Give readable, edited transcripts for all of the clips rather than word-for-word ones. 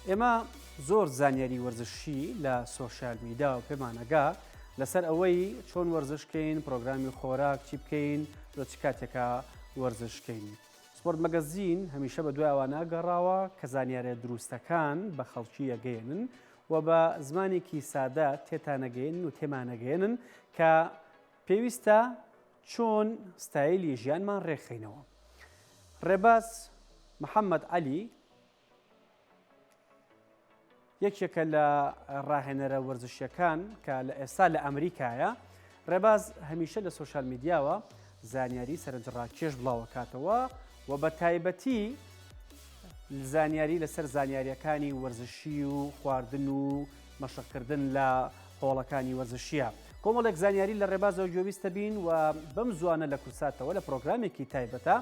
ئێمە زۆر زانیاری وەرزشی لە سۆشیال میدیا و پێمانەگا لەسەر ئەوەی چۆن وەرزشکەین، پرۆگرامی خۆراک چی بکەین، لە چ کاتێکە وەرزشکەین. سپۆرت مەگەزین هەمیشە بە دوای ئەوانە گەڕاوە کە زانیارە دروستەکان بە خەڵکی ئەگەێنن و بە زمانێکی سادە تێتانەگەێنن و تێمانەگەێنن کە پێویستە چۆن ستایلی ژیانمان ڕێکخینەوە. ڕێباز محەممەد عەلی یەکێکە لە ڕاهێنەرە وەرزشیەکان کە لە ئێستا لە ئەمریکایە. ڕێباز هەمیشە لە سۆشیال میدیاوە زانیاری سەرنجڕاکێش بڵاوەکاتەوە و بە تایبەتی زانیاری لەسەر زانیاریەکانی وەرزشی و خواردن و مەشقکردن لە هۆڵەکانی وەرزشیە. کۆمەڵێک زانیاری لە ڕێبازەوە گوێویستە بین و بەم زوانە لە کورساتەوە لە پرۆگرامێکی تایبەتە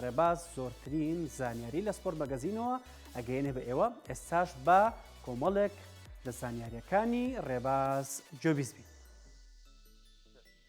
ڕێباز زۆرترین زانیاری لە سپۆرت مەگەزینەوە ئەگەیەنێ بە ئێوە. ئێستاش بە کۆمەڵێک لە زانیاریەکانی ڕێباز گوێبیست بین.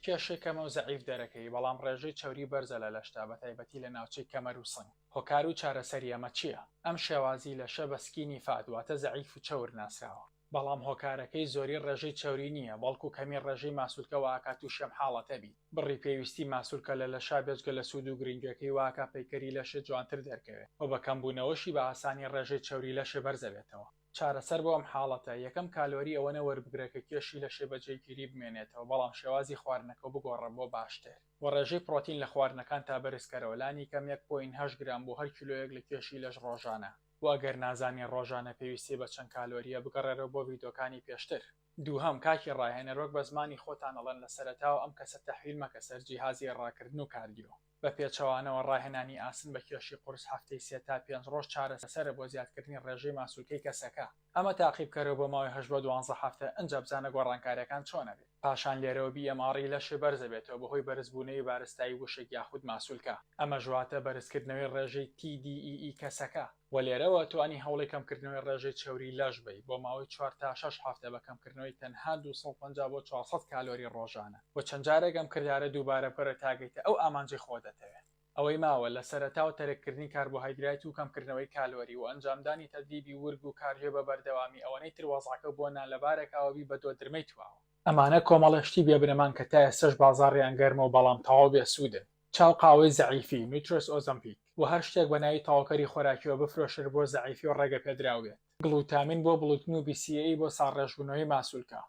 کێشێکەمە و زەعیف دەرەکەی، بەڵام ڕێژەی چەوری بەرزە لە لەشتا بە تایبەتی لە ناوچەی کەمەر و سنگ. هۆکار و چارەسەری ئەمە چییە؟ ئەم شێوازی لە شە بەسکینی فاتواتە زەعیف و چەور ناسراوە، بەڵام هۆکارەکەی زۆری ڕێژەی چەوری نییە، بەڵکو کەمی ڕێژەی ماسوولکەوە ئاکات و شەم حاڵەتە بی. بڕی پێویستی ماسوولکە لە لەشا بێجگە لە سوود و گرنگەکەی واکە پەیکەری لەشە جوانتر دەرکەوێت و بە کەمبوونەوەشی بە ئاسانی ڕێژەی چەوری لەشە بەرزە بێتەوە. چارەسەر بۆ ئەم حاڵەتە یەکەم کالۆری ئەوەنە وەربگرێکە کێشی لە شێبەجێگیری بمێنێتەوە، بەڵام شێوازی خواردنەکە بگۆڕە بۆ باشتر. و ڕێژەی پرۆتین لە خواردنەکان تا بەرزکەرەوە لانی کەم 1.8 گرام بۆ هەر کیلۆیەک لە کێشی لەش ڕۆژانە. و ئەگەر نازانی ڕۆژانە پێویستی بە چەند کالۆریە بگەڕێرەوە بۆ ڤیدۆکانی پێشتر. دووهەم کاکی ڕاهێنەرۆک بە زمانی خۆتان ئەڵێن لە سەرەتاوە ئەم کەسە تەحویل مەکە سەر جیهازی ڕاکردن و کاردیۆ. بە پێچەوانەوە ڕاهێنانی ئاسن بە کێشی قورس هەفتەی 3 تا 5 ڕۆژ چارەسەرە بۆ زیادکردنی ڕێژەی ماسوولکەی کەسەکە. ئەمە تاقیبکەرەوە بۆ ماوەی 8 بۆ 12 هەفتە، ئەنجا بزانە گۆڕانکاریەکان چۆنە بێت. پاشان لێرەوە بیەماڕی لەشێ بەرزە بێتەوە بەهۆی بەرزبوونەوەی بارستایی وشک یاخود ماسوولکە. ئەمە ژواتە بەرزکردنەوەی ڕێژەی TDEE کەسەکە. و لێرەوە توانی هەوڵی کەمکردنەوەی ڕێژەی چەوری لەش بی بۆ ماوەی 4 تا 6 هەفتە بە کەمکردنەوەی تەنها 250 بۆ 400 کالۆری ڕۆژانە. و چەند جارێک ئەم کردارە دووبارە پەرە تاگەیتە ئەو ئامانجی خۆ دەتەوێت. ئەوەی ماوە لە سەرەتاوە تەرەکردنی کاربۆهایدرات و کەمکردنەوەی کالۆری و ئەنجامدانی تەدریبی ورگ و کاریۆ بە بەردەوامی ئەوەنەی تر وەزعەکە بۆ نالەبارێکاوەبی بە دۆدرمەی تواوە. ئەمانە کۆمەڵێشتی بێبنەمان کە تا ئێستش بازاڕیان گەرمەوە، بەڵام تەواو بێسوودن. چاو قاوەی زەعیفی نوترس ئۆزەمپیک و هەر شتێک بە ناوی تاواکەری خۆراکیەوە بفرۆشر بۆ زەعیفی و ڕێگە پێدراو بێت. گلوتامین بۆ بڵوتن و BCAA بۆ ساڕێژبوونەوەی ماسوولکە.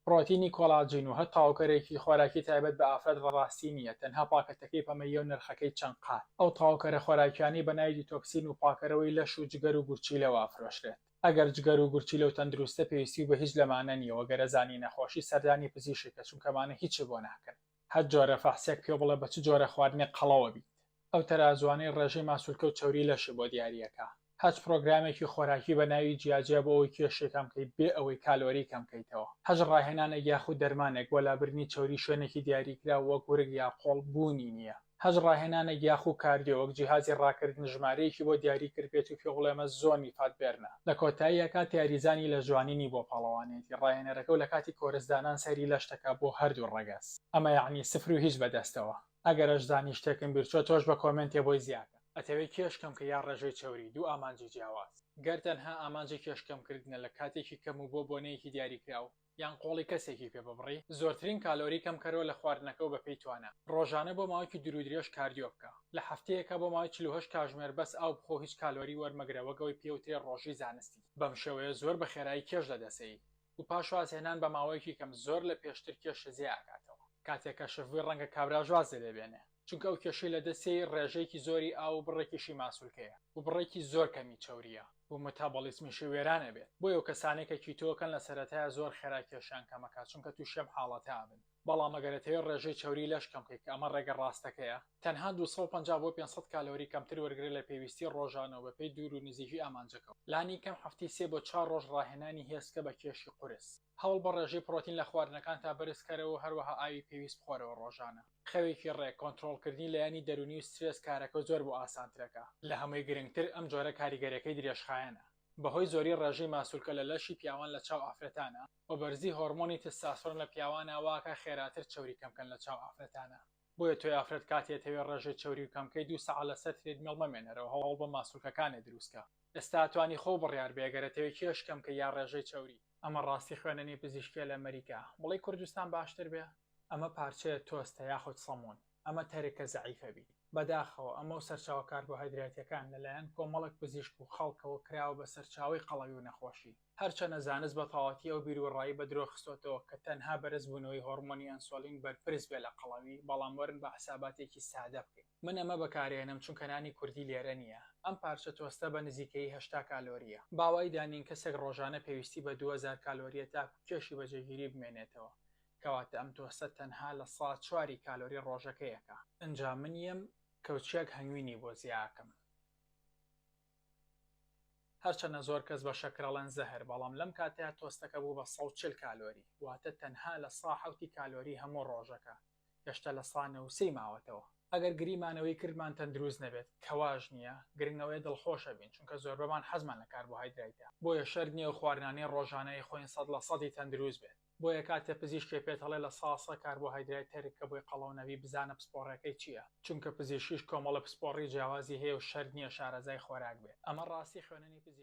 پرۆتینی کۆلاجین و هەر تاواکەرێکی خۆراکی تایبەت بە ئافرەت ڕاستی نییە، تەنها پاکەتەکەی پەمەیە و نرخەکەی چەند قات. ئەو تاواکەرە خۆراکیانی بە ناوی دیتۆکسین و پاکەرەوەی لەش و جگەر و گورچیلەوە ئافرۆشرێت. ئەگەر جگەر و گورچیلە و تەندروستە پێویستی بە هیچ لەمانە نییەوە، گەرەزانی نەخۆشی سەردانی پزیشکە، چونکەمانە هیچ بۆ ناکەن. هەر جۆرە فەحسێک پێ بڵێ بە چ جۆرە خواردنێک قەڵەوە بیت. ئەو تەرازوانەی ڕێژەی ماسوولکە و چەوری لەشە بۆ دیاریەکە. هەچ پرۆگرامێکی خۆراکی بە ناوی جیاجیا بۆ ئەوەی کێشێکم کەیت بێ ئەوەی کالۆری کەمکەیتەوە. هەژ ڕاهێنانێک یاخود دەرمانێک بۆ لابردنی چەوری شوێنێکی دیاریکرا وەک ورگ یا قۆڵ بوونی نییە. هەژ ڕاهێنانێک یاخود کاردیۆ وەک جیهازی ڕاکردن ژمارەیەکی بۆ دیاری کرد بێت و پێوڵێمە زۆر میفات بێرنە. لە کۆتاییە کاتی یاریزانی لە جوانینی بۆ پاڵەوانێتی ڕاهێنەرەکە و لە کاتی کۆرزدانان سەری لەشتەکە بۆ هەردوو ڕەگەز. ئەمە یعنی سفر و هیچ بەدەستەوە. ئەگەرش زانی شتێکم بیرچۆ تۆش بە کۆمنتێ بۆی زیاکە. ئەتەوێت کێشکەم کە یا ڕێژەی چەوری دوو ئامانجی جیاواز. گەر تەنها ئامانجی کێشکەمکردنە لە کاتێکی کەم و بۆ بۆنەیەکی دیاریکراو یان قۆڵی کەسێکی پێ ببڕی، زۆرترین کالۆری کەمکەرەوە لە خواردنەکە و بەپێی توانە. ڕۆژانە بۆ ماوەیەکی درودرێژ کاردیۆ بکە. لە هەفتەیەکە بۆ ماوەی 48 کاتژمێر بەس ئاو بخۆ، هیچ کالۆری وەرمەگرەوەگەوەی پێوترێ ڕۆژی زانستی. بەم شێوەیە زۆر بە خێرایی کێش دەدەسەی و پاشوازهێنان بە ماوەیەکی کەم زۆر لە پێشتر کێشە زێ ئاکاتەوە. کاتێکە شەڤوی ڕەنگە کابراژوازە دەبێنێ، چونکە ئەو کێشەی لە دەستەی ڕێژەیەکی زۆری ئاو و بڕێکیشی ماسوولکەیە و بڕێکی زۆر کەمی چەوریە و مەتابۆلیزمیشی وێرانە بێت. بۆیە ئەو کەسانێک کە کیتۆکەن لە سەرەتایە زۆر خێرا کێشیان کەمەکات، چونکە تووشێم حاڵەتە بن. بەڵام ئەگەرەتەوێت ڕێژەی چەوری لەش کەمکەیت کە ئەمە ڕێگە ڕاستەکەیە، تەنها 250 بۆ 500 کالۆری کەمتر وەرگرێت لە پێویستی ڕۆژانەوە بەپێی دوور و نزیکی ئامانجەکەەوە. لانی کەم هەفتی 3 بۆ 4 ڕۆژ ڕاهێنانی هێزکە بە کێشی قورس. هەوڵ بە ڕێژەی پرۆتین لە خواردنەکان تا بەرزکەرەوە، هەروەها ئاوی پێویست بخۆرەوە ڕۆژانە. خەوێکی ڕێک کۆنتڕۆڵکردنی لایەنی دەرونی و سترێس کارەکە زۆر بۆ ئاسانترەکە. لە هەمووی گرنگتر ئەم جۆرە کاریگەریەکەی درێژخایەنە. بەهۆی زۆری ڕێژەی ماسوولکە لە لەشی پیاوان لە چاو ئافرەتانە و بەرزی هۆرمۆنی تستاسۆرۆن لە پیاوانە واکە خێراتر چەوری کەمکەن لە چاو ئافرەتانە. بۆیە تۆی ئافرەت کاتێتەوێ ڕێژەی چوری کەمکەی 2 سەعات لەسەر ترێدمیڵ مەمێنەرەوە هەوڵ بە ماسوولکەکانێ دروستکە. ئێستا توانی خۆ بڕیار بێگەرەتەوەی کێشکەم کە یا ڕێژەی چوری. ئەمە ڕاستی خوێنەری پزیشکیە لە ئەمریکا بڵی کوردستان باشتر بێ. ئەمە پارچەیە تۆستە یاخود سەمون. ئەمە تەرێکە زەعیفەبی. بەداخەوە ئەمە و سەرچاوە کاربۆهایدراتیەکان لەلایەن کۆمەڵک پزیشک و خەڵکەوە کراوە بە سەرچاوی قەڵەوی و نەخۆشی. هەرچەنە زانست بە تەواوەتی ئەو بیرروڕایی بە درۆخستۆتەوە کە تەنها بەرز بوونەوەی هۆرمۆنی ئەنسۆلین بەرپرس بێ لە قەڵەوی، بەڵام وەرن بە حساباتێکی سادە بکەین. من ئەمە بەکارێنم چونکە نانی کوردی لێرە نییە. ئەم پارچە تۆستە بە نزیکەی 80 کالۆریە. باوای دانین کەسێک ڕۆژانە پێویستی بە 2000 کالۆریە تا کێشی بەجێگیری بمێنێتەوە. کەواتە ئەم تۆستە تەنها لە 4 کالۆری ڕۆژەکەیەکە. ئەنجا منیم کەوچێک هەنگوینی بۆ زیاکەم. هەرچەنە زۆر کەس بە شەکرەڵەن زەهر، بەڵام لەم کاتەیە تۆستەکە بوو بە 140 کالۆری، واتە تەنها لە 170 کالۆری هەموو ڕۆژەکە، گەشتە لە 190 ماوەتەوە. ئەگەر گریمانەوەی کردمان تەندروست نەبێت کەواژ نییە، گرنگەوەی دڵخۆشە بین چونکە زۆربەمان حەزمان لە کاربۆهایدراتە. بۆیە شەر نییە و خواردنانەی ڕۆژانەی خۆین 100% تەندروست بێت. بۆیە کاتێ پزیشکێ پێت هەڵێ لە ساسە کاربۆهایدرات تەرێک کە بۆی قەڵەونەوی بزانە پسپۆڕەکەی چییە، چونکە پزیشکیش کۆمەڵە پسپۆڕی جیاوازی هەیە و شەر نییە شارەزای خۆراک بێت. ئەمە ڕاستی خوێننی پزیشکی